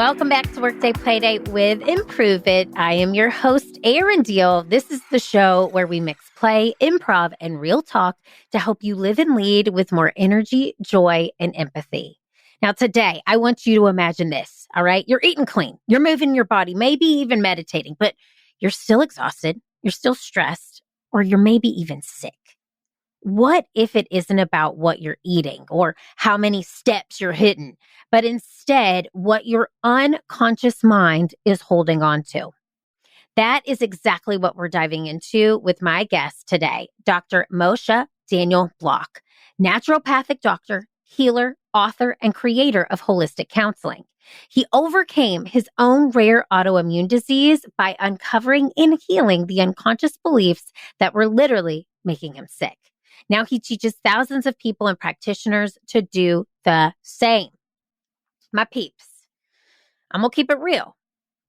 Welcome back to Workday Playdate with Improve It. I am your host, Erin. This is the show where we mix play, improv, and real talk to help you live and lead with more energy, joy, and empathy. Now, today, I want you to imagine this, all right? You're eating clean. You're moving your body, maybe even meditating, but you're still exhausted. You're still stressed, or you're maybe even sick. What if it isn't about what you're eating or how many steps you're hitting, but instead what your unconscious mind is holding on to? That is exactly what we're diving into with my guest today, Dr. Moshe Daniel Block, naturopathic doctor, healer, author, and creator of holistic counseling. He overcame his own rare autoimmune disease by uncovering and healing the unconscious beliefs that were literally making him sick. Now he teaches thousands of people and practitioners to do the same. My peeps, I'm going to keep it real.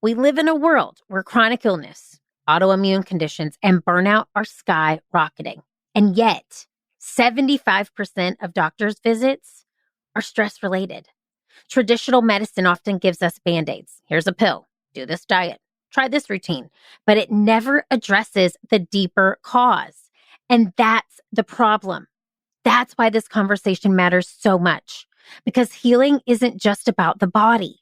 We live in a world where chronic illness, autoimmune conditions, and burnout are skyrocketing. And yet, 75% of doctors' visits are stress-related. Traditional medicine often gives us Band-Aids. Here's a pill. Do this diet. Try this routine. But it never addresses the deeper cause. And that's the problem. That's why this conversation matters so much, because healing isn't just about the body.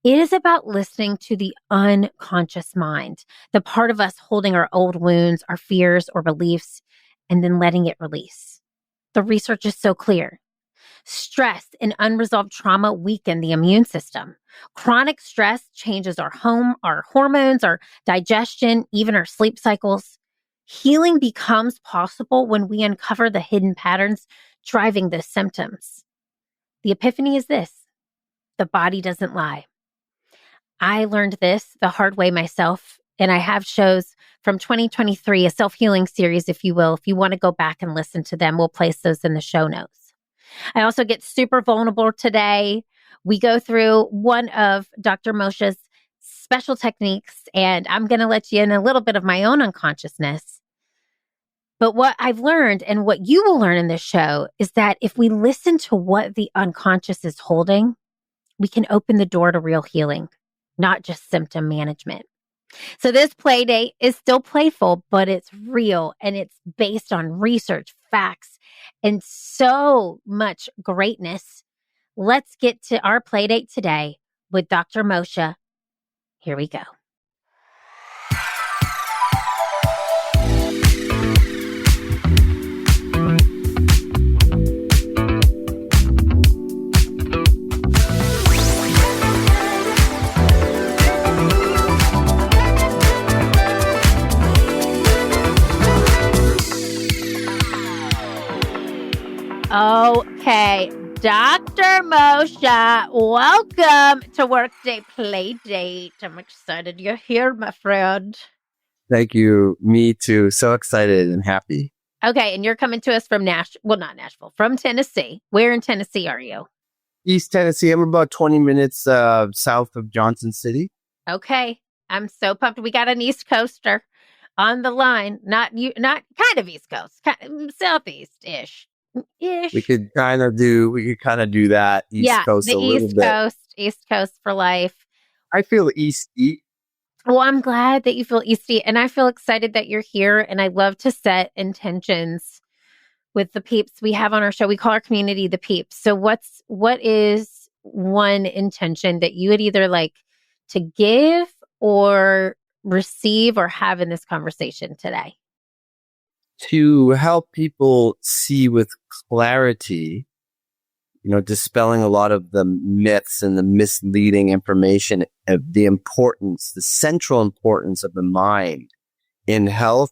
It is about listening to the unconscious mind, the part of us holding our old wounds, our fears or beliefs, and then letting it release. The research is so clear. Stress and unresolved trauma weaken the immune system. Chronic stress changes our hormones, our digestion, even our sleep cycles. Healing becomes possible when we uncover the hidden patterns driving those symptoms. The epiphany is this: the body doesn't lie. I learned this the hard way myself, and I have shows from 2023, a self-healing series, if you will. If you want to go back and listen to them, we'll place those in the show notes. I also get super vulnerable today. We go through one of Dr. Moshe's special techniques, and I'm going to let you in a little bit of my own unconsciousness. But what I've learned and what you will learn in this show is that if we listen to what the unconscious is holding, we can open the door to real healing, not just symptom management. So this play date is still playful, but it's real and it's based on research, facts, and so much greatness. Let's get to our play date today with Dr. Moshe. Here we go. Okay, Dr. Moshe, welcome to Workday Playdate. I'm excited you're here, my friend. Thank you. Me too. So excited and happy. Okay, and you're coming to us from from Tennessee. Where in Tennessee are you? East Tennessee. I'm about 20 minutes south of Johnson City. Okay, I'm so pumped. We got an East Coaster on the line. Not kind of East Coast, Southeast-ish. We could kind of do that East Coast a little bit. East Coast for life. I feel Easty. Well, I'm glad that you feel Easty, and I feel excited that you're here, and I love to set intentions with the peeps we have on our show. We call our community the peeps. So what is one intention that you would either like to give or receive or have in this conversation today? To help people see with clarity, dispelling a lot of the myths and the misleading information of the central importance of the mind in health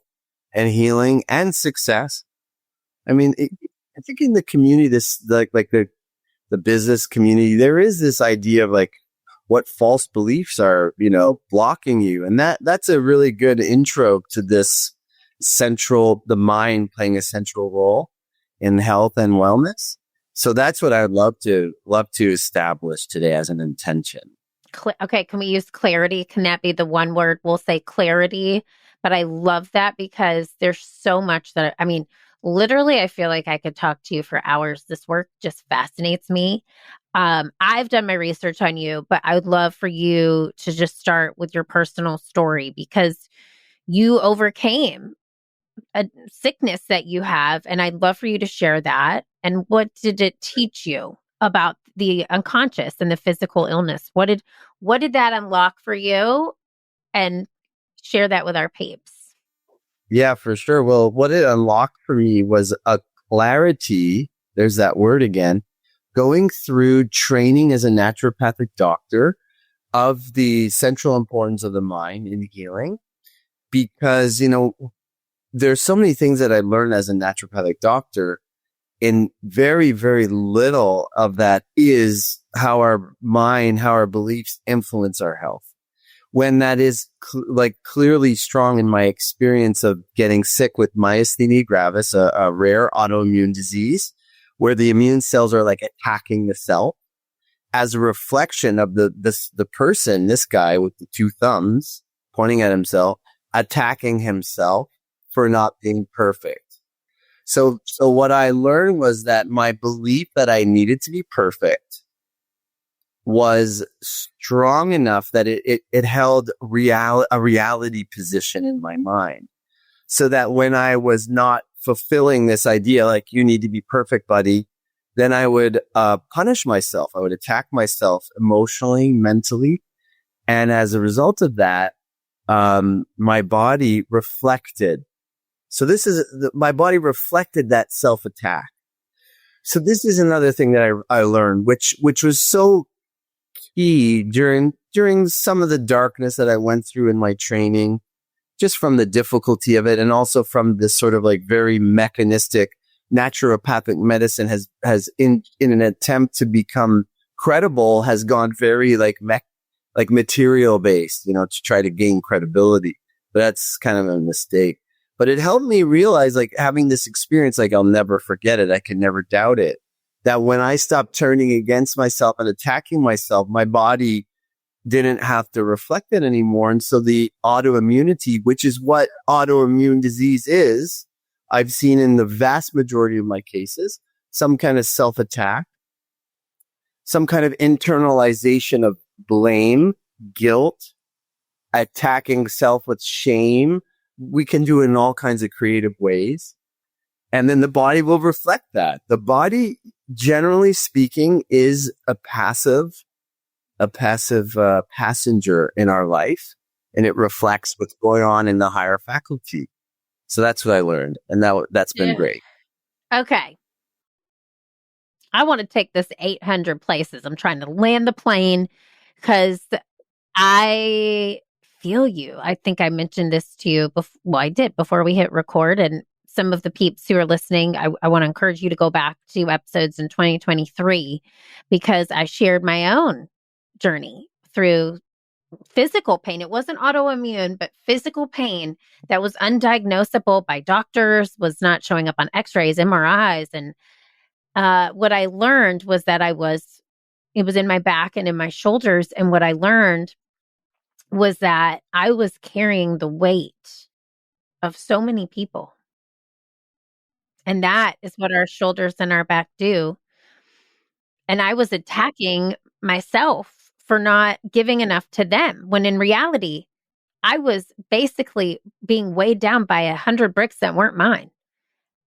and healing and success. I mean, I think in the community, the business community, there is this idea of like what false beliefs are, blocking you. And that's a really good intro to this the mind playing a central role in health and wellness. So that's what I would love to establish today as an intention. Okay, can we use clarity? Can that be the one word? We'll say clarity, but I love that because there's so much Literally, I feel like I could talk to you for hours. This work just fascinates me. I've done my research on you, but I would love for you to just start with your personal story because you overcame a sickness that you have. And I'd love for you to share that. And what did it teach you about the unconscious and the physical illness? What did that unlock for you? And share that with our peeps. Yeah, for sure. Well, what it unlocked for me was a clarity. There's that word again. Going through training as a naturopathic doctor of the central importance of the mind in healing. Because, there's so many things that I learned as a naturopathic doctor, and very, very little of that is how our mind, how our beliefs influence our health. When that is clearly strong in my experience of getting sick with myasthenia gravis, a rare autoimmune disease where the immune cells are like attacking the cell as a reflection of the person, this guy with the two thumbs pointing at himself, attacking himself for not being perfect. So what I learned was that my belief that I needed to be perfect was strong enough that it held a reality position in my mind. So that when I was not fulfilling this idea, like you need to be perfect, buddy, then I would punish myself. I would attack myself emotionally, mentally. And as a result of that, my body reflected. So my body reflected that self-attack. So this is another thing that I learned, which was so key during some of the darkness that I went through in my training, just from the difficulty of it. And also from this sort of like very mechanistic naturopathic medicine has in an attempt to become credible, has gone very like material based, to try to gain credibility. But that's kind of a mistake. But it helped me realize, like, having this experience, like, I'll never forget it. I can never doubt it. That when I stopped turning against myself and attacking myself, my body didn't have to reflect it anymore. And so the autoimmunity, which is what autoimmune disease is, I've seen in the vast majority of my cases, some kind of self-attack, some kind of internalization of blame, guilt, attacking self with shame. We can do it in all kinds of creative ways. And then the body will reflect that. The body, generally speaking, is a passive passenger in our life, and it reflects what's going on in the higher faculty. So that's what I learned, and that's been great. Okay. I want to take this 800 places. I'm trying to land the plane because I feel you. I think I mentioned this to you I did before we hit record. And some of the peeps who are listening, I want to encourage you to go back to episodes in 2023 because I shared my own journey through physical pain. It wasn't autoimmune, but physical pain that was undiagnosable by doctors, was not showing up on x-rays, MRIs. And what I learned was that it was in my back and in my shoulders. And what I learned was that I was carrying the weight of so many people. And that is what our shoulders and our back do. And I was attacking myself for not giving enough to them, when in reality, I was basically being weighed down by 100 bricks that weren't mine.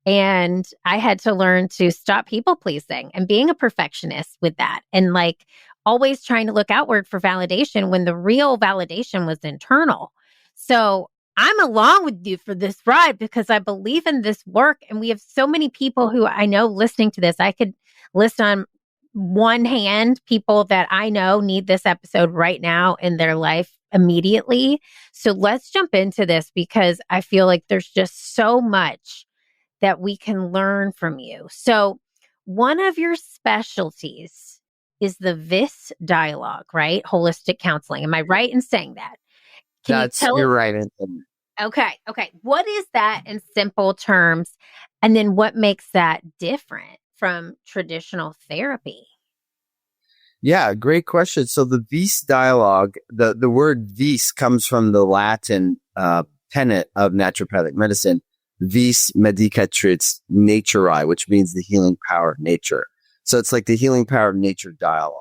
And I had to learn to stop people pleasing and being a perfectionist with that. And like always trying to look outward for validation when the real validation was internal. So I'm along with you for this ride because I believe in this work. And we have so many people who I know listening to this. I could list on one hand people that I know need this episode right now in their life immediately. So let's jump into this because I feel like there's just so much that we can learn from you. So one of your specialties is the VIS dialogue, right? Holistic counseling. Am I right in saying that? You're right. Okay. What is that in simple terms? And then what makes that different from traditional therapy? Yeah, great question. So the VIS dialogue, the word VIS comes from the Latin tenet of naturopathic medicine, vis medicatrix naturae, which means the healing power of nature. So it's like the healing power of nature dialogue.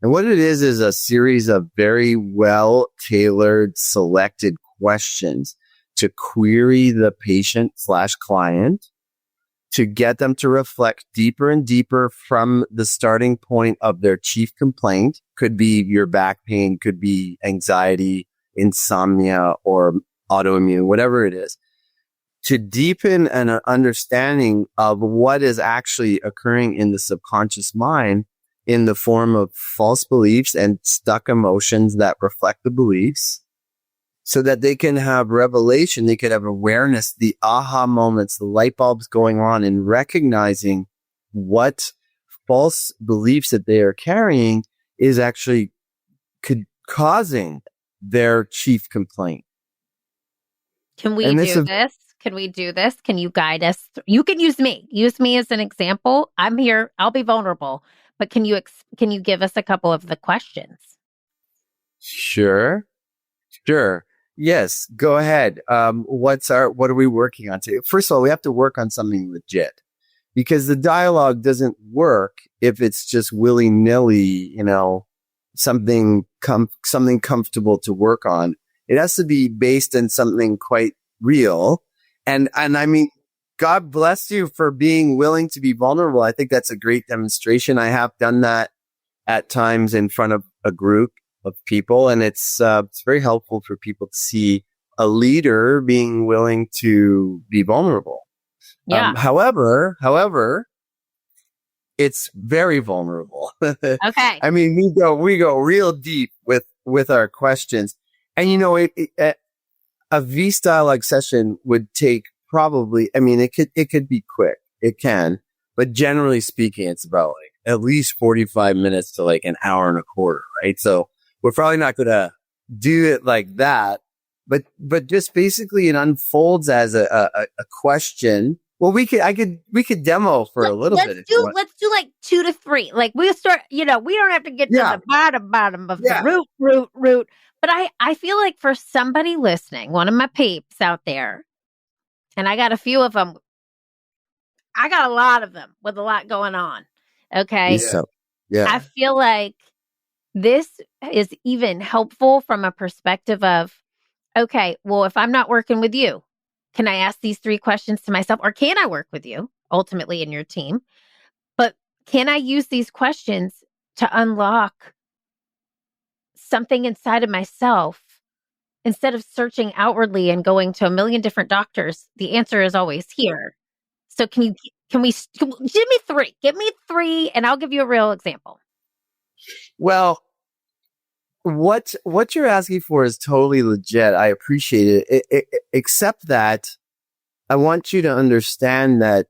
And what it is a series of very well tailored, selected questions to query the patient/client, to get them to reflect deeper and deeper from the starting point of their chief complaint. Could be your back pain, could be anxiety, insomnia, or autoimmune, whatever it is, to deepen an understanding of what is actually occurring in the subconscious mind in the form of false beliefs and stuck emotions that reflect the beliefs, so that they can have revelation, they can have awareness, the aha moments, the light bulbs going on, and recognizing what false beliefs that they are carrying is actually causing their chief complaint. Can we do this? Can we do this? Can you guide us? You can use me. Use me as an example. I'm here. I'll be vulnerable. But can you give us a couple of the questions? Sure. Yes, go ahead. What are we working on today? First of all, we have to work on something legit, because the dialogue doesn't work if it's just willy-nilly, something comfortable to work on. It has to be based on something quite real. And I mean, God bless you for being willing to be vulnerable. I think that's a great demonstration. I have done that at times in front of a group of people, and it's very helpful for people to see a leader being willing to be vulnerable. Yeah. However, it's very vulnerable. Okay. I mean, we go real deep with our questions, and a V's dialogue session would take probably. I mean, it could be quick. It can, but generally speaking, it's about like at least 45 minutes to like an hour and a quarter, right? So we're probably not going to do it like that, but just basically it unfolds as a question. Well, we could demo for a little bit. Let's do like 2 to 3. Like we'll start, we don't have to get to the bottom of the root. But I feel like for somebody listening, one of my peeps out there, and I got a few of them, I got a lot of them with a lot going on. Okay. Yeah. I feel like this is even helpful from a perspective of, okay, well, if I'm not working with you, can I ask these 3 questions to myself, or can I work with you ultimately in your team? But can I use these questions to unlock something inside of myself instead of searching outwardly and going to a million different doctors? The answer is always here. So give me 3, and I'll give you a real example. Well, what you're asking for is totally legit. I appreciate it. Except that I want you to understand that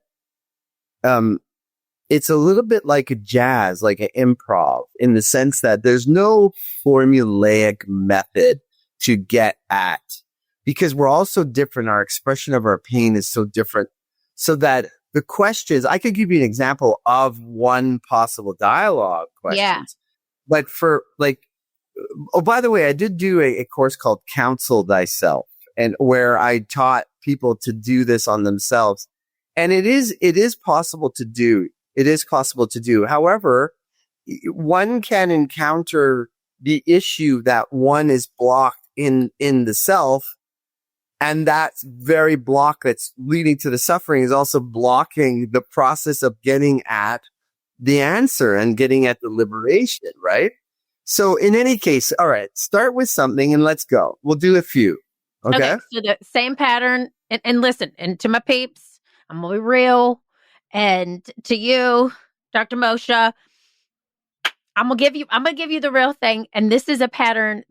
it's a little bit like a jazz, like an improv, in the sense that there's no formulaic method to get at, because we're all so different. Our expression of our pain is so different, so that the questions, I could give you an example of one possible dialogue questions. Yeah. But for like, oh, by the way, I did do a course called Counsel Thyself, and where I taught people to do this on themselves. And it is possible to do. It is possible to do. However, one can encounter the issue that one is blocked in the self. And that very block that's leading to the suffering is also blocking the process of getting at the answer and getting at the liberation, right? So in any case, all right, start with something and let's go. We'll do a few. Okay. So the same pattern, and listen, and to my peeps, I'm gonna be real, and to you, Dr. Moshe, I'm gonna give you the real thing. And this is a pattern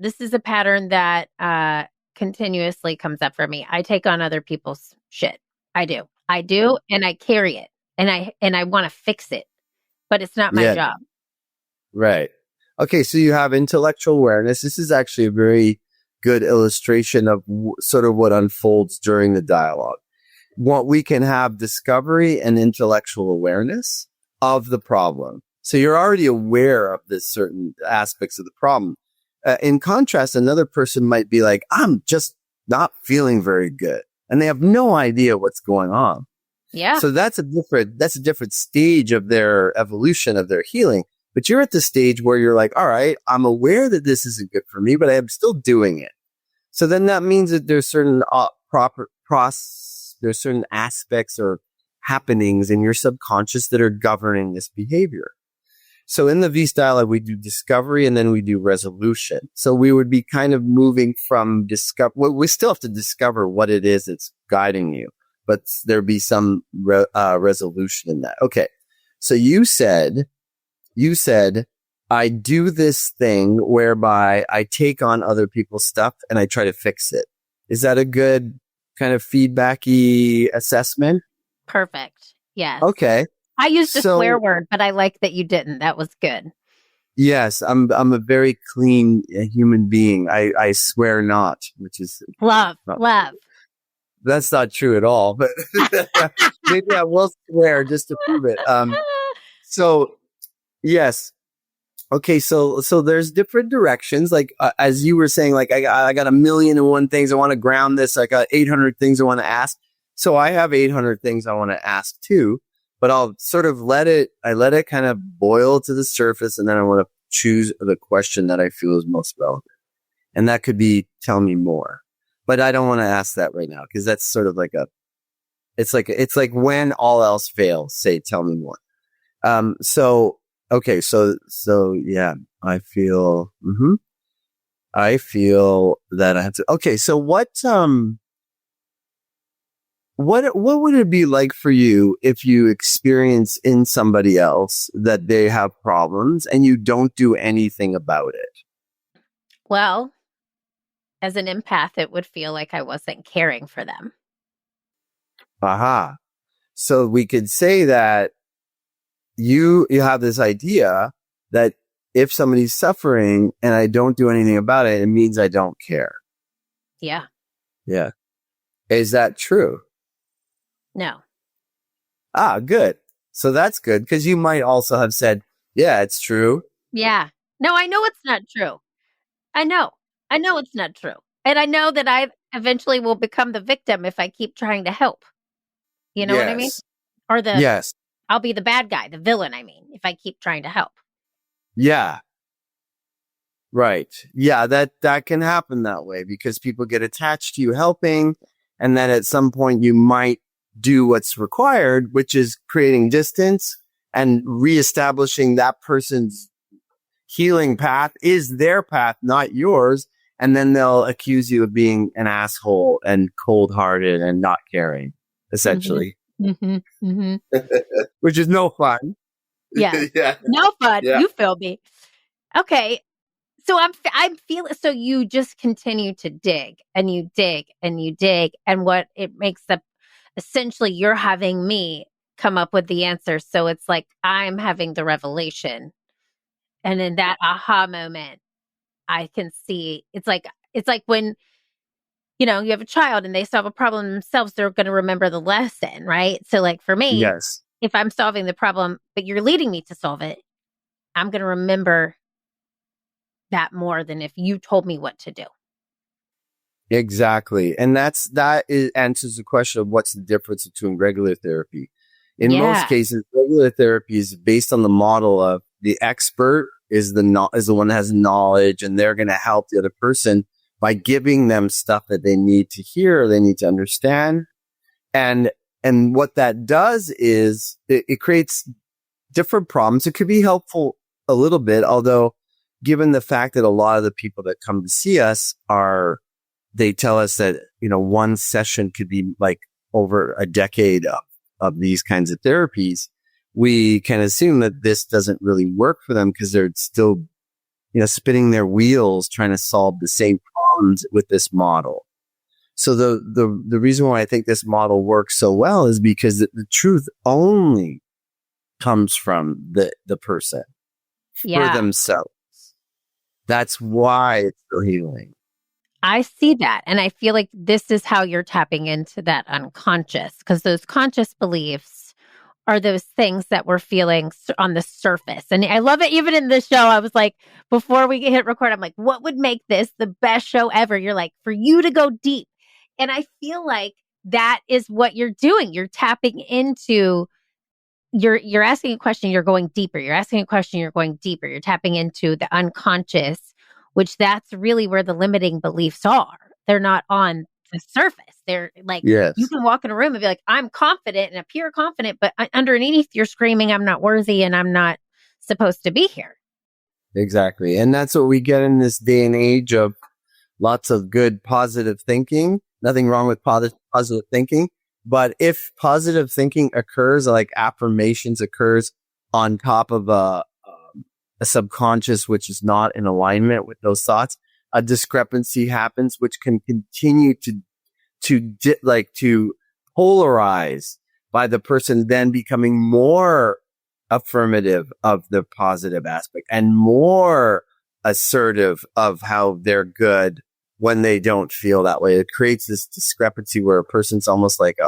that continuously comes up for me. I take on other people's shit. I do, and I carry it, and I want to fix it, but it's not my job. Right. Okay. So you have intellectual awareness. This is actually a very good illustration of sort of what unfolds during the dialogue. What we can have discovery and intellectual awareness of the problem. So you're already aware of this certain aspects of the problem. In contrast, another person might be like, I'm just not feeling very good. and they have no idea what's going on. Yeah. So that's a different stage of their evolution, of their healing. But you're at the stage where you're like, all right, I'm aware that this isn't good for me, but I am still doing it. So then that means that there's certain there's certain aspects or happenings in your subconscious that are governing this behavior. So in the V style, we do discovery and then we do resolution. So we would be kind of moving from we still have to discover what it is that's guiding you, but there'd be some resolution in that. Okay. So you said, I do this thing whereby I take on other people's stuff and I try to fix it. Is that a good kind of feedbacky assessment? Perfect. Yes. Okay. I used a swear word, but I like that you didn't. That was good. Yes, I'm a very clean human being. I swear not, which is love. That's not true at all, but maybe I will swear just to prove it. So yes. Okay, so there's different directions. Like as you were saying, like I got 1,000,001 things I want to ground this. I got 800 things I want to ask. So I have 800 things I want to ask too. But I'll sort of let it kind of boil to the surface, and then I want to choose the question that I feel is most relevant. And that could be, tell me more. But I don't want to ask that right now because that's sort of like it's like when all else fails, say, tell me more. Okay. So yeah, I feel that I have to, okay. So what would it be like for you if you experience in somebody else that they have problems and you don't do anything about it? Well, as an empath, it would feel like I wasn't caring for them. Aha. So we could say that you have this idea that if somebody's suffering and I don't do anything about it, it means I don't care. Yeah. Yeah. Is that true? No. Ah, good. So that's good because you might also have said, yeah, it's true. Yeah. No, I know it's not true. I know it's not true. And I know that I eventually will become the victim if I keep trying to help. You know what I mean? Or yes. I'll be the bad guy, the villain, I mean, if I keep trying to help. Yeah. Right. Yeah, that can happen that way because people get attached to you helping. And then at some point you might do what's required, which is creating distance and reestablishing that person's healing path is their path, not yours. And then they'll accuse you of being an asshole and cold-hearted and not caring, essentially. Mm-hmm. Mm-hmm. Which is no fun. Yeah. Yeah. No fun. Yeah. You feel me. Okay. So I'm feeling, so you just continue to dig and you dig and you dig. And what it makes up, essentially you're having me come up with the answer. So it's like, I'm having the revelation. And in that aha moment, I can see, it's like when, you know, you have a child and they solve a problem themselves, they're going to remember the lesson, right? So like for me, yes, if I'm solving the problem, but you're leading me to solve it, I'm going to remember that more than if you told me what to do. Exactly. And that answers the question of what's the difference between regular therapy. In most cases, regular therapy is based on the model of the expert is the one that has knowledge and they're going to help the other person by giving them stuff that they need to hear, they need to understand. And what that does is it creates different problems. It could be helpful a little bit, although given the fact that a lot of the people that come to see us they tell us that, you know, one session could be like over a decade of these kinds of therapies. We can assume that this doesn't really work for them because they're still, you know, spinning their wheels trying to solve the same problems with this model. So the reason why I think this model works so well is because the truth only comes from the person for themselves. That's why it's so healing. I see that. And I feel like this is how you're tapping into that unconscious, because those conscious beliefs are those things that we're feeling on the surface. And I love it. Even in this show, I was like, before we hit record, I'm like, what would make this the best show ever? You're like, for you to go deep. And I feel like that is what you're doing. You're tapping into, you're asking a question, you're going deeper. You're asking a question, you're going deeper. You're tapping into the unconscious, which that's really where the limiting beliefs are. They're not on the surface. They're like, you Yes, can walk in a room and be like, I'm confident and appear confident, but underneath you're screaming, I'm not worthy and I'm not supposed to be here. exactly. And that's what we get in this day and age of lots of good positive thinking. Nothing wrong with positive thinking. But if positive thinking occurs, like affirmations occurs on top of a subconscious, which is not in alignment with those thoughts, a discrepancy happens, which can continue to polarize by the person then becoming more affirmative of the positive aspect and more assertive of how they're good when they don't feel that way. It creates this discrepancy where a person's almost like,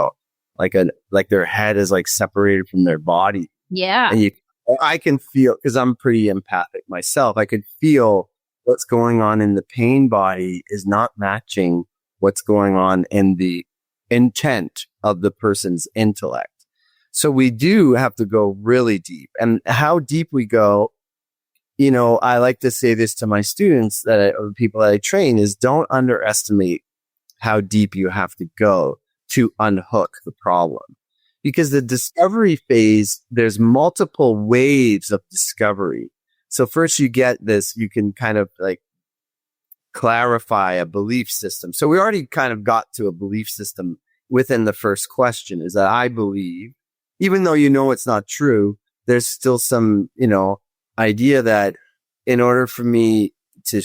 like their head is like separated from their body. Yeah. And I can feel, because I'm pretty empathic myself, I could feel what's going on in the pain body is not matching what's going on in the intent of the person's intellect. So we do have to go really deep. And how deep we go, I like to say this to my students or people that I train, is don't underestimate how deep you have to go to unhook the problem. Because the discovery phase, there's multiple waves of discovery. So first you get this, you can kind of like clarify a belief system. So we already kind of got to a belief system within the first question, is that I believe, even though it's not true, there's still some, idea that in order for me to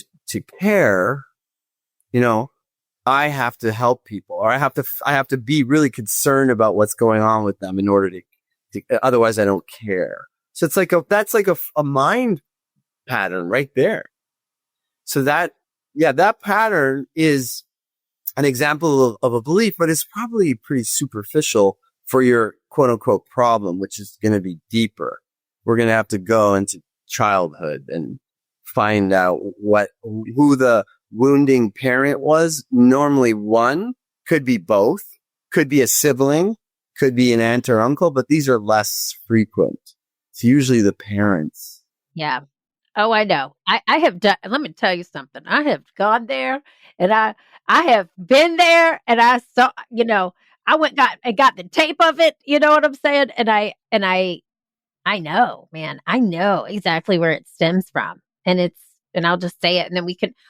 care, I have to help people, or I have to be really concerned about what's going on with them in order to otherwise I don't care. So it's like that's like a mind pattern right there. So that pattern is an example of a belief, but it's probably pretty superficial for your quote unquote problem, which is going to be deeper. We're going to have to go into childhood and find out who the wounding parent was. Normally one, could be both, could be a sibling, could be an aunt or uncle, but these are less frequent. It's usually the parents. Yeah. Oh, I know. I have done, let me tell you something. I have gone there and I have been there and I saw, I got the tape of it, you know what I'm saying? And I know, man, I know exactly where it stems from. And I'll just say it and then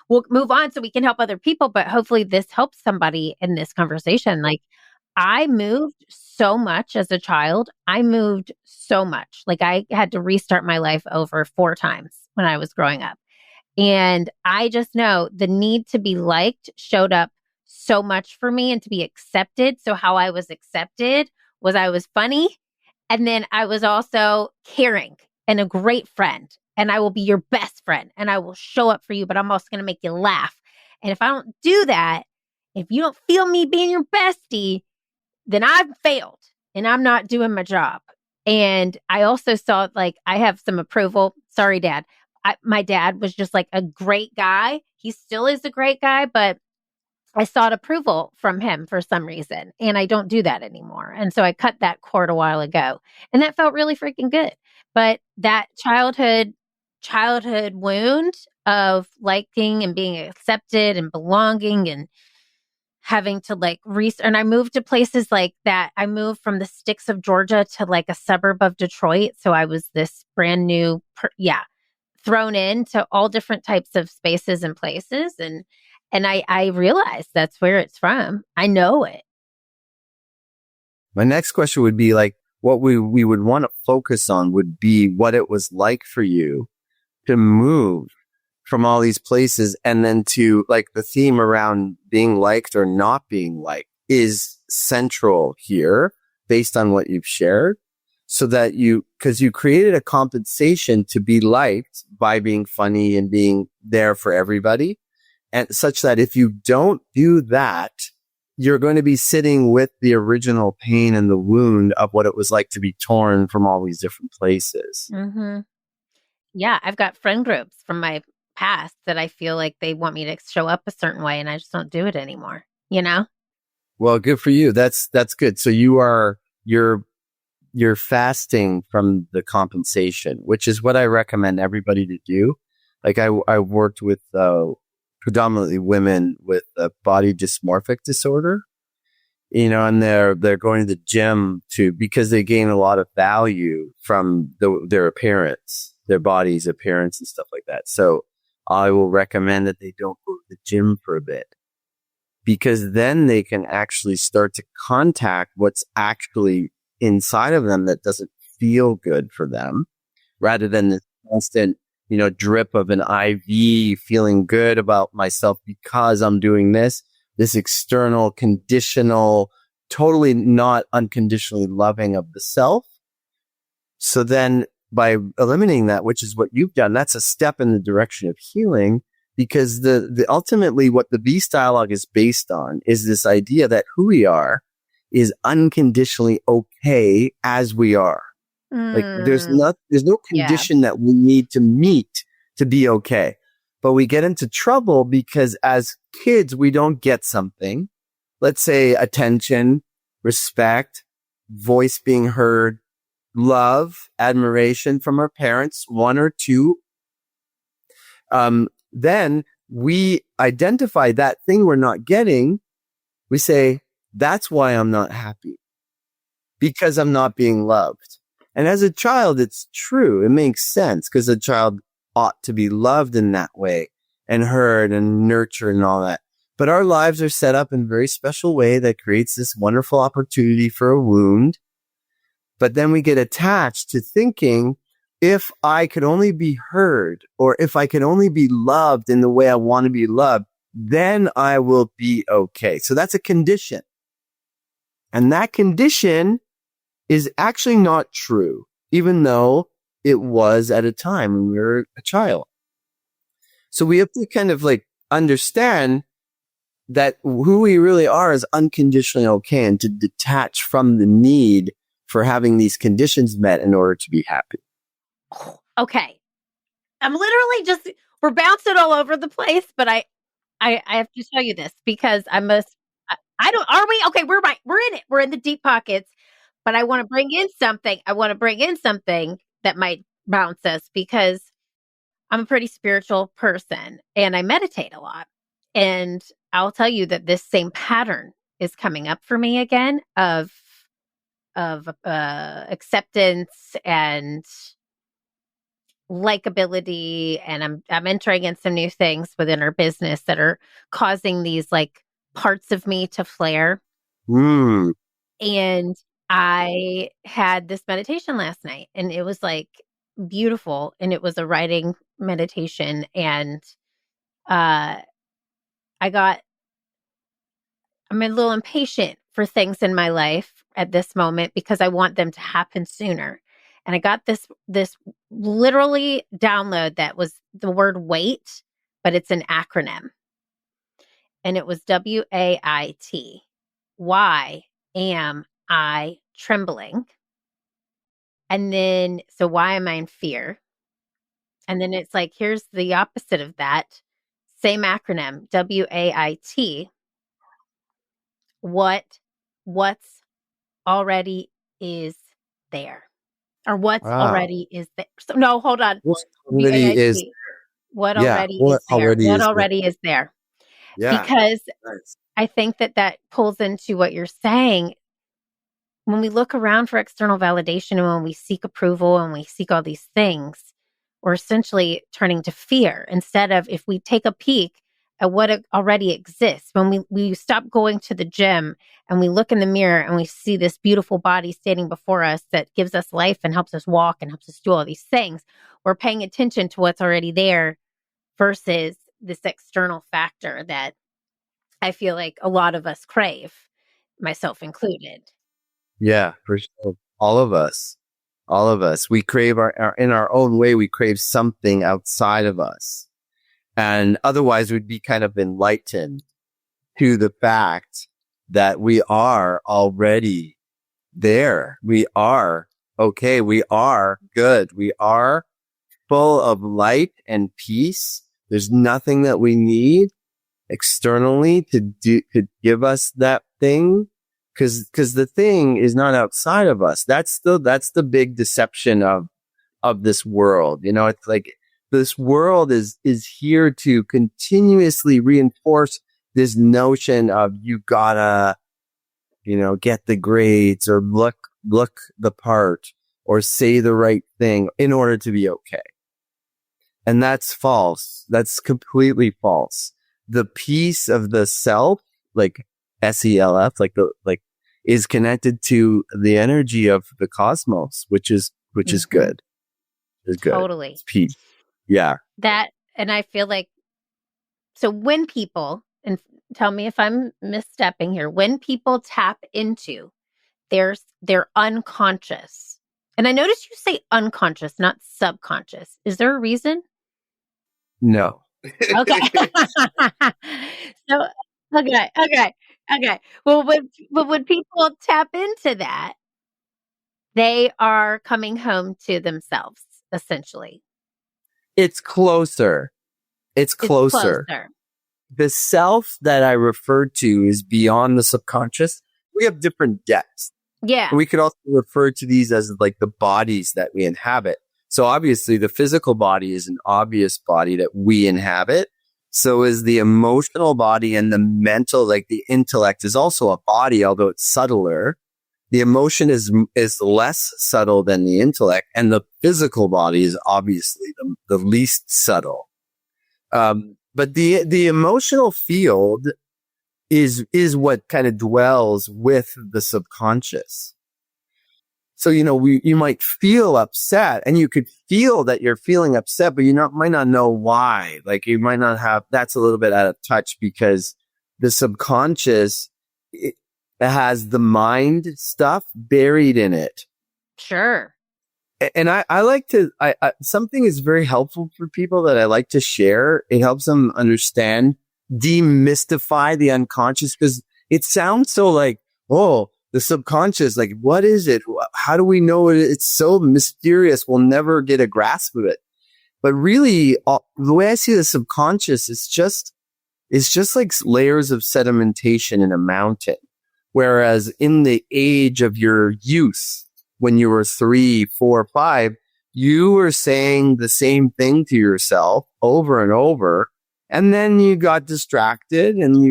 we'll move on so we can help other people. But hopefully this helps somebody in this conversation. Like, I moved so much as a child. I moved so much. Like, I had to restart my life over 4 times when I was growing up. And I just know the need to be liked showed up so much for me and to be accepted. So how I was accepted was I was funny. And then I was also caring and a great friend. And I will be your best friend and I will show up for you, but I'm also going to make you laugh. And if I don't do that, if you don't feel me being your bestie, then I've failed and I'm not doing my job. And I also saw, like, I have some approval. Sorry, Dad. My dad was just like a great guy. He still is a great guy, but I sought approval from him for some reason. And I don't do that anymore. And so I cut that cord a while ago. And that felt really freaking good. But that childhood wound of liking and being accepted and belonging and having to like and I moved to places like that. I moved from the sticks of Georgia to like a suburb of Detroit. So I was this brand new, thrown into all different types of spaces and places. And I realized that's where it's from. I know it. My next question would be like, what we would want to focus on would be what it was like for you to move from all these places, and then to like the theme around being liked or not being liked is central here based on what you've shared. So that because you created a compensation to be liked by being funny and being there for everybody. And such that if you don't do that, you're going to be sitting with the original pain and the wound of what it was like to be torn from all these different places. Mm-hmm. Yeah, I've got friend groups from my past that I feel like they want me to show up a certain way and I just don't do it anymore, you know? Well, good for you. That's good. So you're fasting from the compensation, which is what I recommend everybody to do. Like I worked with predominantly women with a body dysmorphic disorder, and they're going to the gym because they gain a lot of value from their appearance, their body's appearance and stuff like that. So I will recommend that they don't go to the gym for a bit, because then they can actually start to contact what's actually inside of them that doesn't feel good for them, rather than this constant, drip of an IV feeling good about myself because I'm doing this external, conditional, totally not unconditionally loving of the self. So then by eliminating that, which is what you've done, that's a step in the direction of healing, because the ultimately what the Beast dialogue is based on is this idea that who we are is unconditionally okay as we are. Like there's no condition that we need to meet to be okay. But we get into trouble because as kids, we don't get something. Let's say attention, respect, voice being heard, love, admiration from our parents, one or two. Then we identify that thing we're not getting. We say, that's why I'm not happy, because I'm not being loved. And as a child, it's true. It makes sense, because a child ought to be loved in that way and heard and nurtured and all that. But our lives are set up in a very special way that creates this wonderful opportunity for a wound. But then we get attached to thinking, if I could only be heard, or if I could only be loved in the way I want to be loved, then I will be okay. So that's a condition. And that condition is actually not true, even though it was at a time when we were a child. So we have to kind of like understand that who we really are is unconditionally okay, and to detach from the need for having these conditions met in order to be happy. Okay. I'm literally we're bouncing all over the place, but I have to show you this, because I don't, are we? Okay, we're in it. We're in the deep pockets, but I want to bring in something. That might bounce us, because I'm a pretty spiritual person and I meditate a lot. And I'll tell you that this same pattern is coming up for me again of acceptance and likability, and I'm entering in some new things within our business that are causing these like parts of me to flare. And I had this meditation last night, and it was like beautiful, and it was a writing meditation, and I'm a little impatient for things in my life at this moment, because I want them to happen sooner. And I got this literally download that was the word wait, but it's an acronym. And it was WAIT. Why am I trembling? And then, so why am I in fear? And then it's like, here's the opposite of that. Same acronym, WAIT. What's already is there, or what's already is there. So no, hold on. What already is what there? already is there? What already is there? Yeah. Because Nice. I think that pulls into what you're saying. When we look around for external validation, and when we seek approval and we seek all these things, we're essentially turning to fear, instead of, if we take a peek at what already exists. When we stop going to the gym and we look in the mirror and we see this beautiful body standing before us that gives us life and helps us walk and helps us do all these things, we're paying attention to what's already there versus this external factor that I feel like a lot of us crave, myself included. Yeah, for sure. All of us. We crave in our own way, we crave something outside of us. And otherwise we'd be kind of enlightened to the fact that we are already there. We are okay. We are good. We are full of light and peace. There's nothing that we need externally to give us that thing, because the thing is not outside of us. That's the big deception of this world. You know, it's like this world is here to continuously reinforce this notion of you gotta, you know, get the grades or look the part or say the right thing in order to be okay. And that's false. That's completely false. The peace of the self, like SELF, is connected to the energy of the cosmos, which is good. It's good. Totally. It's peace. Yeah. And I feel like, so when people, and tell me if I'm misstepping here, when people tap into their unconscious, and I noticed you say unconscious, not subconscious. Is there a reason? No. Okay. So, okay. Well, when people tap into that, they are coming home to themselves, essentially. It's closer. It's closer. The self that I referred to is beyond the subconscious. We have different depths. Yeah. And we could also refer to these as like the bodies that we inhabit. So obviously the physical body is an obvious body that we inhabit. So is the emotional body, and the mental, like the intellect, is also a body, although it's subtler. The emotion is less subtle than the intellect, and the physical body is obviously the least subtle. But the emotional field is what kind of dwells with the subconscious. So, you know, you might feel upset, and you could feel that you're feeling upset, but might not know why. Like you might not have, that's a little bit out of touch, because the subconscious, it has the mind stuff buried in it. Sure. And I like to, something is very helpful for people that I like to share. It helps them understand, demystify the unconscious, because it sounds so like, oh, the subconscious, like, what is it? How do we know it? It's so mysterious. We'll never get a grasp of it. But really, the way I see the subconscious is just like layers of sedimentation in a mountain. Whereas in the age of your youth, when you were 3, 4, 5, you were saying the same thing to yourself over and over. And then you got distracted, and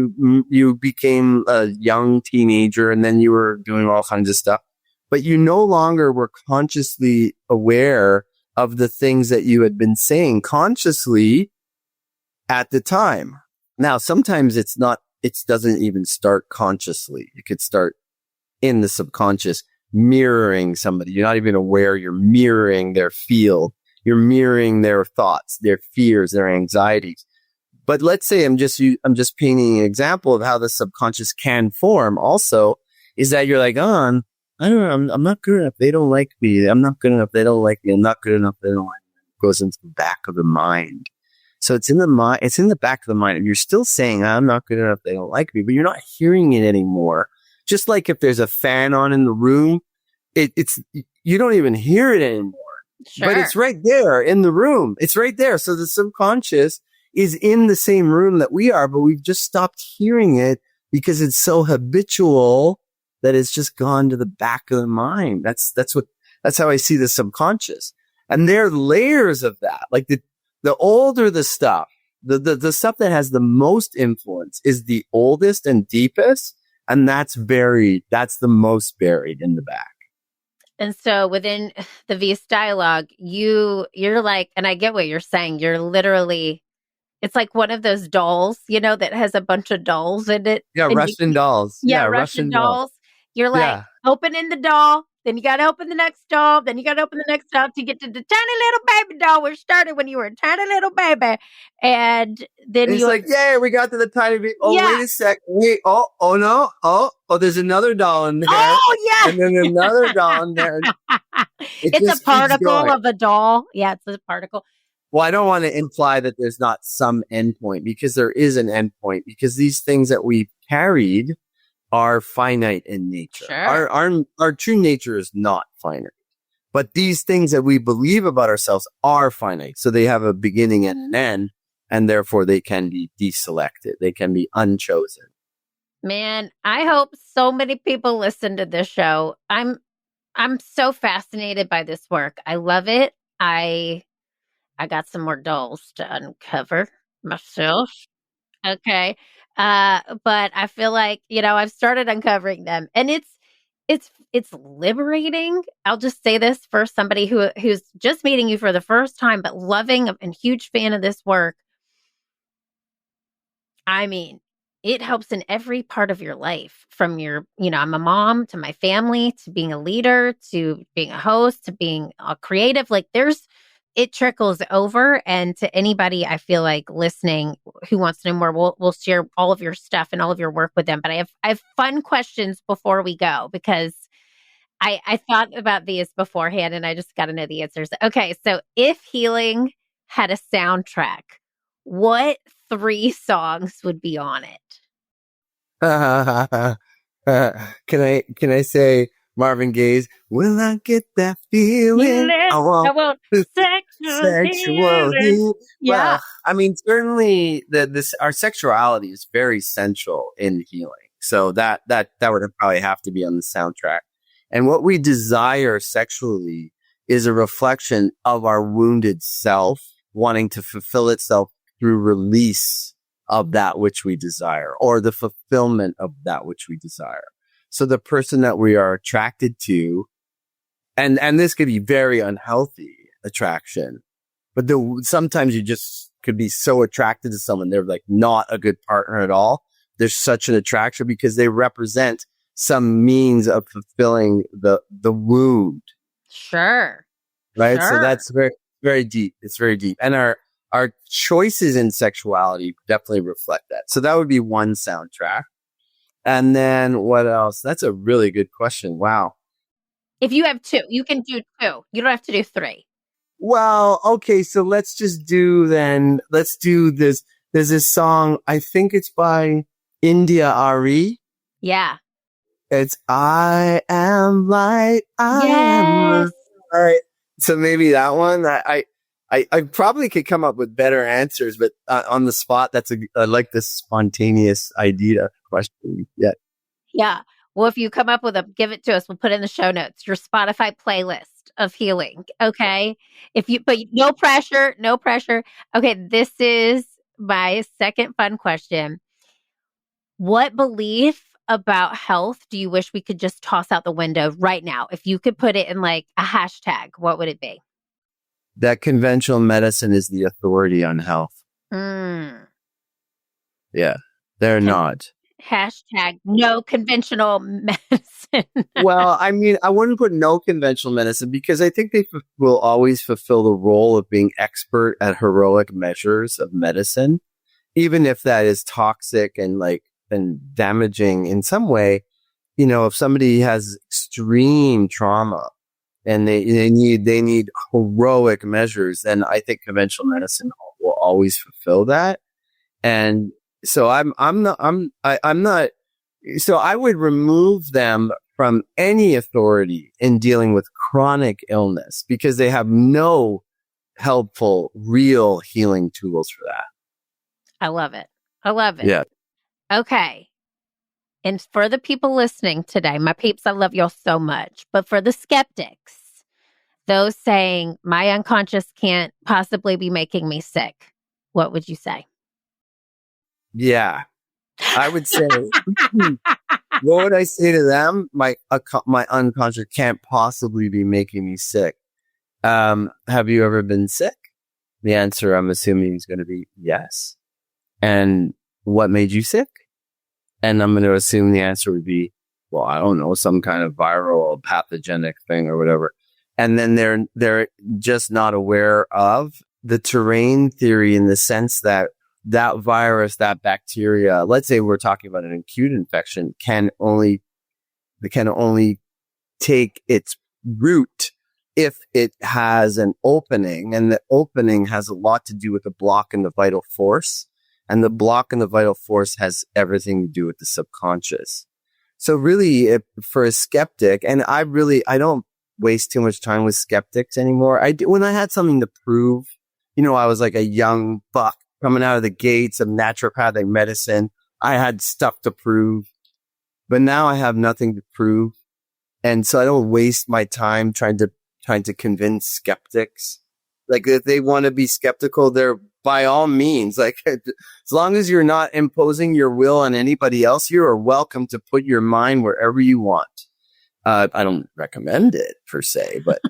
you became a young teenager, and then you were doing all kinds of stuff. But you no longer were consciously aware of the things that you had been saying consciously at the time. Now, sometimes it doesn't even start consciously. It could start in the subconscious, mirroring somebody. You're not even aware you're mirroring their field. You're mirroring their thoughts, their fears, their anxieties. But let's say I'm just painting an example of how the subconscious can form. Also, is that you're like, oh, I don't know, I'm not good enough. They don't like me. I'm not good enough. They don't like me. I'm not good enough. They don't like me. It goes into the back of the mind. So it's in the mind. It's in the back of the mind. And you're still saying, I'm not good enough. They don't like me. But you're not hearing it anymore. Just like if there's a fan on in the room, you don't even hear it anymore. Sure. But it's right there in the room. It's right there. So the subconscious is in the same room that we are, but we've just stopped hearing it because it's so habitual that it's just gone to the back of the mind. That's how I see the subconscious. And there are layers of that. Like the older the stuff, the stuff that has the most influence is the oldest and deepest. And that's buried. That's the most buried in the back. And so within the VS dialogue, you're like, and I get what you're saying. You're literally, it's like one of those dolls, that has a bunch of dolls in it. Yeah, Russian dolls. Yeah, Russian dolls. You're like, opening the doll, then you got to open the next doll, then you got to open the next doll to get to the tiny little baby doll, which started when you were a tiny little baby. And then it's like, yeah, we got to the tiny baby. Oh, yeah. Wait a sec. Wait, oh no. Oh, there's another doll in there. Oh, yeah. And then another doll in there. It's a particle of a doll. Yeah, it's a particle. Well, I don't want to imply that there's not some endpoint, because there is an endpoint, because these things that we've carried are finite in nature. Sure. Our true nature is not finite. But these things that we believe about ourselves are finite. So they have a beginning and an end, and therefore they can be deselected. They can be unchosen. Man, I hope so many people listen to this show. I'm so fascinated by this work. I love it. I got some more dolls to uncover myself. Okay. But I feel like, I've started uncovering them and it's liberating. I'll just say this for somebody who's just meeting you for the first time, but loving and huge fan of this work. I mean, it helps in every part of your life from I'm a mom to my family to being a leader to being a host to being a creative. Like it trickles over. And to anybody I feel like listening who wants to know more, we'll share all of your stuff and all of your work with them. But I have fun questions before we go because I thought about these beforehand and I just got to know the answers. Okay, so if healing had a soundtrack, what three songs would be on it? Can I say Marvin Gaye's "Will I Get That Feeling? I I want want sexual sexual healing. heat." Yeah, Well, I mean, certainly our sexuality is very central in healing. So that would probably have to be on the soundtrack. And what we desire sexually is a reflection of our wounded self wanting to fulfill itself through release of that which we desire or the fulfillment of that which we desire. So the person that we are attracted to, and this could be very unhealthy attraction, but sometimes you just could be so attracted to someone. They're like not a good partner at all. There's such an attraction because they represent some means of fulfilling the wound. sure. Right. Sure. So that's very, very deep. It's very deep. And our choices in sexuality definitely reflect that. So that would be one soundtrack. And then what else? That's a really good question. Wow. If you have two, you can do two. You don't have to do three. Well, okay. So let's do this. There's this song. I think it's by India Ari. Yeah. It's I am light. I am light. All right. So maybe that one. I probably could come up with better answers, but on the spot, I like this spontaneous idea question. Yeah. Yeah. Well, if you come up with give it to us. We'll put it in the show notes, your Spotify playlist of healing. Okay. But no pressure, no pressure. Okay. This is my second fun question. What belief about health do you wish we could just toss out the window right now? If you could put it in like a hashtag, what would it be? That conventional medicine is the authority on health. Yeah. They're not. Hashtag no conventional medicine. Well, I mean, I wouldn't put no conventional medicine because I think they will always fulfill the role of being expert at heroic measures of medicine, even if that is toxic and damaging in some way. If somebody has extreme trauma and they need heroic measures, then I think conventional medicine will always fulfill that. And so I'm not. So I would remove them from any authority in dealing with chronic illness because they have no helpful, real healing tools for that. I love it. I love it. Yeah. Okay. And for the people listening today, my peeps, I love y'all so much. But for the skeptics, those saying my unconscious can't possibly be making me sick, what would you say? Yeah. I would say, what would I say to them? My unconscious can't possibly be making me sick. Have you ever been sick? The answer, I'm assuming, is going to be yes. And what made you sick? And I'm going to assume the answer would be, well, I don't know, some kind of viral or pathogenic thing or whatever. And then they're just not aware of the terrain theory in the sense that virus, that bacteria, let's say we're talking about an acute infection, can only take its root if it has an opening, and the opening has a lot to do with the block in the vital force, and the block in the vital force has everything to do with the subconscious. So really, for a skeptic, and I don't waste too much time with skeptics anymore. When I had something to prove, I was like a young buck coming out of the gates of naturopathic medicine. I had stuff to prove, but now I have nothing to prove. And so I don't waste my time trying to convince skeptics. Like if they want to be skeptical, they're by all means, like as long as you're not imposing your will on anybody else, you are welcome to put your mind wherever you want. I don't recommend it per se, but,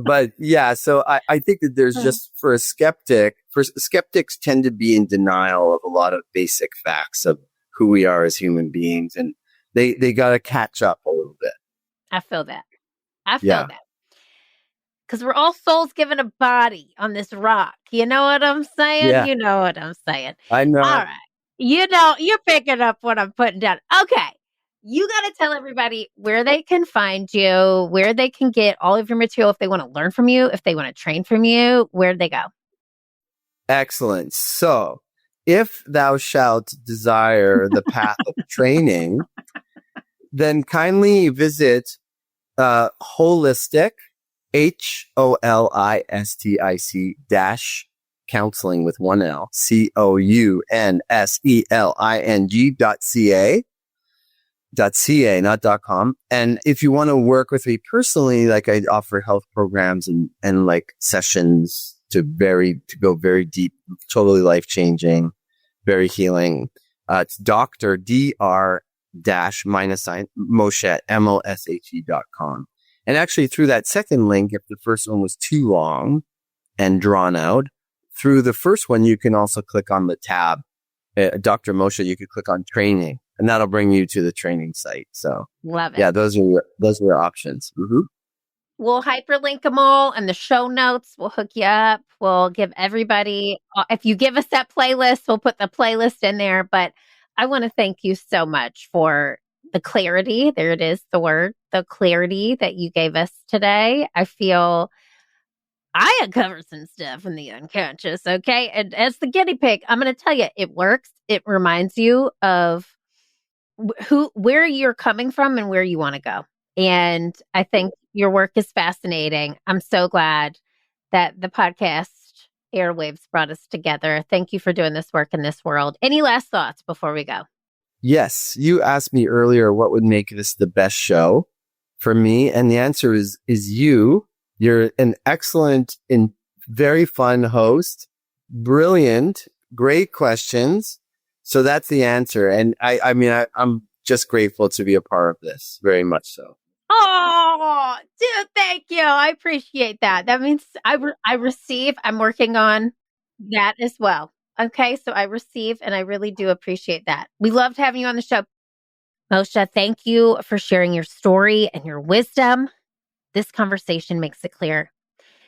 but yeah, so I think that there's just skeptics tend to be in denial of a lot of basic facts of who we are as human beings. And they got to catch up a little bit. I feel that. That. Because we're all souls given a body on this rock. You know what I'm saying? Yeah. You know what I'm saying. I know. All right. You know, you're picking up what I'm putting down. Okay. You got to tell everybody where they can find you, where they can get all of your material if they want to learn from you, if they want to train from you, where do they go? Excellent. So if thou shalt desire the path of training, then kindly visit holistic, HOLISTIC dash counseling with one L, COUNSELING.ca, .ca, not .com. And if you want to work with me personally, like I offer health programs and like sessions to go very deep, totally life-changing, very healing. It's Dr. Dr. dash minus sign Moshe at MOSHE.com. And actually through that second link, if the first one was too long and drawn out, through the first one, you can also click on the tab, Dr. Moshe, you could click on training and that'll bring you to the training site. So love it. Yeah, those are your options. Mm-hmm. We'll hyperlink them all in the show notes. We'll hook you up. We'll give everybody, if you give us that playlist, we'll put the playlist in there. But I want to thank you so much for the clarity. There it is, the word, the clarity that you gave us today. I feel I uncovered some stuff in the unconscious. Okay. And as the guinea pig, I'm going to tell you, it works. It reminds you of where you're coming from and where you want to go. And I think your work is fascinating. I'm so glad that the podcast airwaves brought us together. Thank you for doing this work in this world. Any last thoughts before we go? Yes. You asked me earlier what would make this the best show for me. And the answer is you. You're an excellent and very fun host. Brilliant. Great questions. So that's the answer. And I'm just grateful to be a part of this. Very much so. Oh, dude, thank you. I appreciate that. That means I receive. I'm working on that as well. Okay. So I receive and I really do appreciate that. We loved having you on the show. Moshe, thank you for sharing your story and your wisdom. This conversation makes it clear.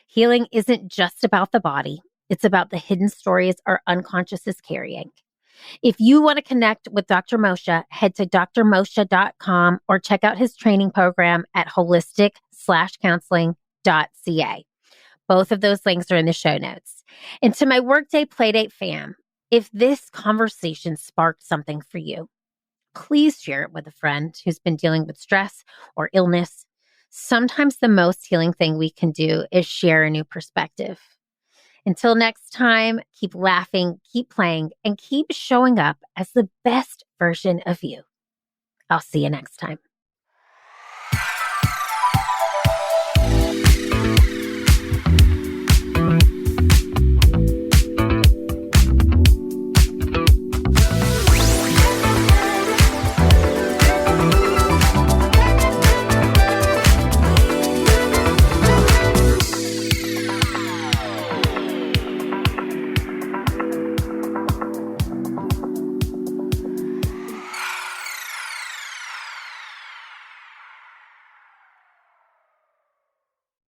Healing isn't just about the body. It's about the hidden stories our unconscious is carrying. If you want to connect with Dr. Moshe, head to drmoshe.com or check out his training program at holistic/counseling.ca. Both of those links are in the show notes. And to my Workday Playdate fam, if this conversation sparked something for you, please share it with a friend who's been dealing with stress or illness. Sometimes the most healing thing we can do is share a new perspective. Until next time, keep laughing, keep playing, and keep showing up as the best version of you. I'll see you next time.